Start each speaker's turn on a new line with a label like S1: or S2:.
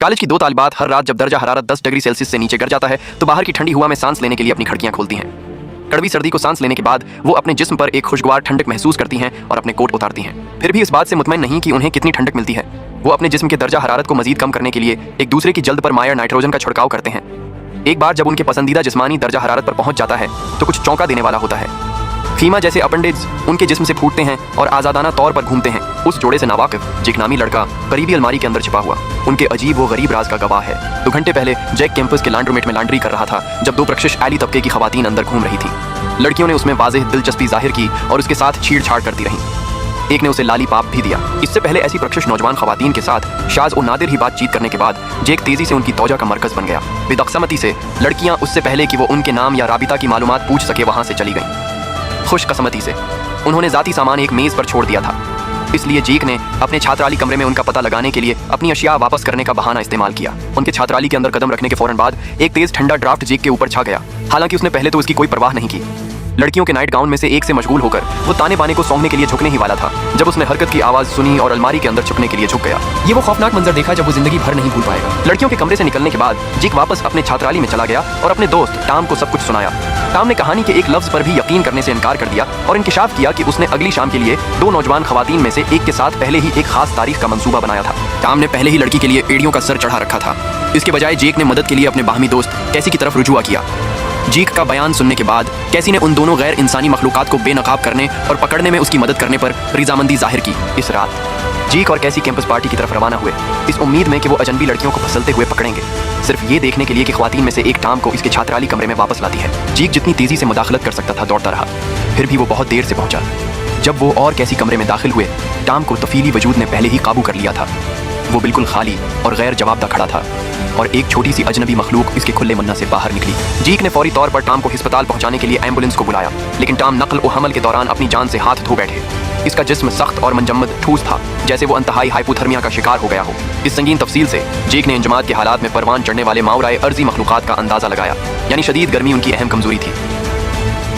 S1: College की 2 तालिबात हर रात जब दर्जा हरारत 10 डिग्री सेल्सियस से नीचे गिर जाता है तो बाहर की ठंडी हवा में सांस लेने के लिए अपनी खिड़कियां खोलती हैं। कड़वी सर्दी को सांस लेने के बाद वो अपने जिस्म पर एक खुशगवार ठंडक महसूस करती हैं और अपने कोट उतारती हैं। फिर भी इस बात से मुतमईन नहीं कि उन्हें कितनी ठंडक मिलती है। वो अपने जिस्म के दर्जा हरारत को मजीद कम करने के लिए एक दूसरे की जल्द पर मायर नाइट्रोजन का छिड़काव करते हैं। एक बार जब उनके पसंदीदा जिस्मानी दर्जा हरारत पर पहुंच जाता है तो कुछ चौंका देने वाला होता है। खीमा जैसे अपेंडिज उनके जिस्म से फूटते हैं और आज़ादाना तौर पर घूमते हैं। उस जोड़े से नावाकिफ जैक नामी लड़का करीबी अलमारी के अंदर छिपा हुआ उनके अजीब व गरीब राज का गवाह है। 2 घंटे पहले जैक कैंपस के लैंड्रोमेट में लॉन्ड्री कर रहा था जब 2 प्रक्षिश आली तबके की खवातीन अंदर घूम रही थी। लड़कियों ने उसमें वाज़ेह दिलचस्पी जाहिर की और उसके साथ छेड़छाड़ करती रहीं। एक ने उसे लाली पाप भी दिया। इससे पहले ऐसी प्रक्षिश नौजवान खवातीन के साथ शाज और नादिर ही बातचीत करने के बाद जैक तेजी से उनकी तौजा का मरकज बन गया। बेदख्समती से लड़कियां उससे पहले कि वो उनके नाम या राबिता की मालूमात पूछ सके वहां से चली गईं। खुशकिस्मती से उन्होंने ज़ाती सामान एक मेज़ पर छोड़ दिया था, इसलिए जैक ने अपने छात्राली कमरे में उनका पता लगाने के लिए अपनी अशिया वापस करने का बहाना इस्तेमाल किया। उनके छात्राली के अंदर कदम रखने के फौरन बाद एक तेज ठंडा ड्राफ्ट जैक के ऊपर छा गया। हालांकि उसने पहले तो उसकी कोई परवाह नहीं की। लड़कियों के नाइट गाउन में से एक से मशगूल होकर वो ताने बाने को सौंपने के लिए झुकने ही वाला था जब उसने हरकत की आवाज़ सुनी और अलमारी के अंदर छुपने के लिए झुक गया। ये वो खौफनाक मंजर देखा जब वो जिंदगी भर नहीं भूल पाएगा। लड़कियों के कमरे से निकलने के बाद जैक वापस अपने छात्राली में चला गया और अपने दोस्त टॉम को सब कुछ सुनाया। टॉम ने कहानी के एक लफ्ज पर भी यकीन करने से इनकार कर दिया और इंकिशाफ किया कि उसने अगली शाम के लिए 2 नौजवान खवातीन में से एक के साथ पहले ही एक खास तारीख का मंसूबा बनाया था। टॉम ने पहले ही लड़की के लिए एड़ियों का सर चढ़ा रखा था। इसके बजाय जैक ने मदद के लिए अपने बाहमी दोस्त कैसी की तरफ रुजुआ किया। जैक का बयान सुनने के बाद कैसी ने उन दोनों गैर इंसानी मखलूकात को बेनकाब करने और पकड़ने में उसकी मदद करने पर रिजामंदी जाहिर की। इस रात जैक और कैसी कैंपस पार्टी की तरफ रवाना हुए इस उम्मीद में कि वो अजनबी लड़कियों को फंसलते हुए पकड़ेंगे, सिर्फ ये देखने के लिए कि ख्वातीन में से एक टॉम को इसके छात्राली कमरे में वापस लाती है। जैक जितनी तेजी से मुदाखलत कर सकता था दौड़ता रहा, फिर भी वो बहुत देर से पहुंचा। जब वो और कैसी कमरे में दाखिल हुए टॉम को तफीली वजूद ने पहले ही काबू कर लिया था। वो बिल्कुल खाली और गैर जवाबदा खड़ा था और एक छोटी सी अजनबी मखलूक इसके खुले मन्ना से बाहर निकली। जैक ने फौरी तौर पर टॉम को अस्पताल पहुंचाने के लिए एम्बुलेंस को बुलाया, लेकिन टॉम नकल और हमल के दौरान अपनी जान से हाथ धो बैठे। इसका जिस्म सख्त और मनजम्मद ठूस था, जैसे वो इंतहाई हाइपोथर्मिया का शिकार हो गया हो। इस संगीन तफसील से जैक ने इंजमाद के हालात में परवान चढ़ने वाले मावराए अर्जी मखलूकात का अंदाजा लगाया, यानी शदीद गर्मी उनकी अहम कमजोरी थी।